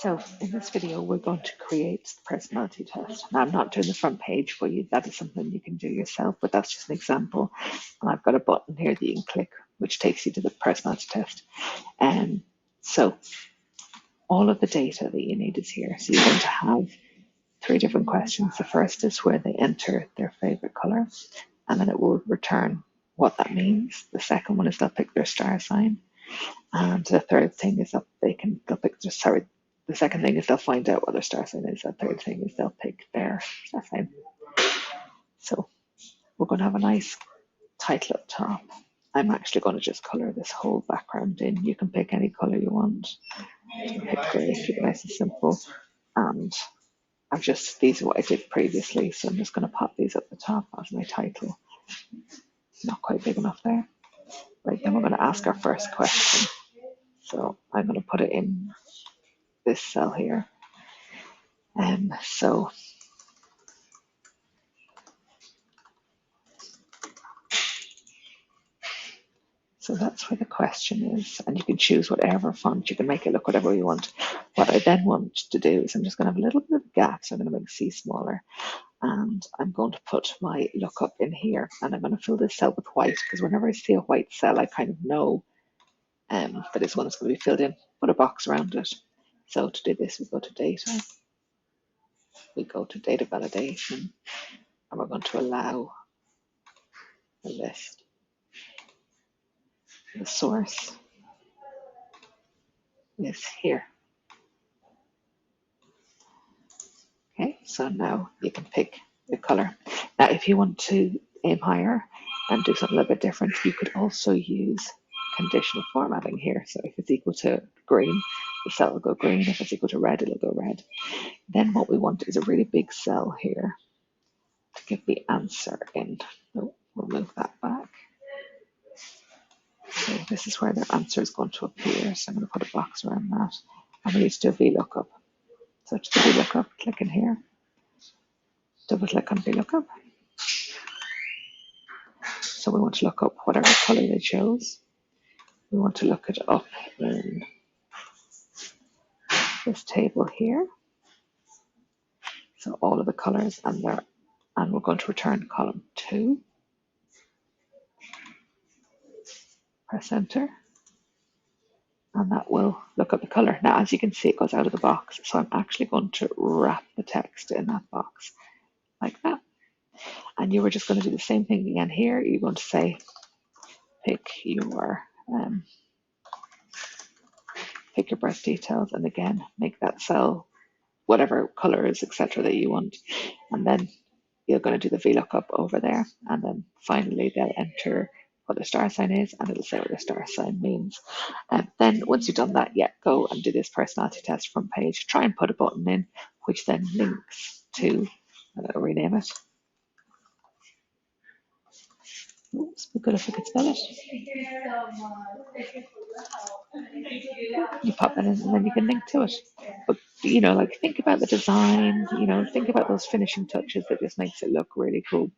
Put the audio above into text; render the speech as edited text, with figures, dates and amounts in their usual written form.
So in this video, we're going to create the personality test. Now, I'm not doing the front page for you. That is something you can do yourself, but that's just an example. And I've got a button here that you can click, which takes you to the personality test. And so all of the data that you need is here. So you're going to have 3 different questions. The first is where they enter their favorite color, and then it will return what that means. The second one is they'll pick their star sign. And the third thing is that they'll pick the second thing is they'll find out what their star sign is. The third thing is they'll pick their star sign. So we're going to have a nice title up top. I'm actually going to just color this whole background in. You can pick any color you want. Pick grey, keep it nice and simple. And these are what I did previously, so I'm just going to pop these up the top as my title. Not quite big enough there. Right, then we're going to ask our first question. So I'm going to put it in this cell here. So that's where the question is, and you can choose whatever font. You can make it look whatever you want. What I then want to do is I'm just going to have a little bit of gap, so I'm going to make C smaller, and I'm going to put my lookup in here, and I'm going to fill this cell with white, because whenever I see a white cell, I kind of know that this one is going to be filled in. Put a box around it. So to do this, we go to data, we go to data validation, and we're going to allow a list. The source is here. Okay, so now you can pick the color. Now, if you want to aim higher and do something a little bit different, you could also use conditional formatting here. So if it's equal to green, the cell will go green. If it's equal to red, it'll go red. Then what we want is a really big cell here to get the answer in. So we'll move that back. So this is where their answer is going to appear. So I'm going to put a box around that. I'm going to do a VLOOKUP. So to the VLOOKUP, click in here. Double click on VLOOKUP. So we want to look up whatever color they chose. We want to look it up in this table here. So all of the colors and we're going to return column 2. Press enter. And that will look up the color. Now, as you can see, it goes out of the box. So I'm actually going to wrap the text in that box like that. And you were just going to do the same thing again here. You're going to say, pick your birth details, and again, make that cell whatever colors, etc. that you want. And then you're going to do the VLOOKUP over there. And then finally, they'll enter what the star sign is, and it'll say what the star sign means. And then once you've done that, go and do this personality test front page. Try and put a button in, which then links to, rename it. Oops, be good if I could spell it. You pop that in, and then you can link to it. But think about the design. Think about those finishing touches that just makes it look really cool.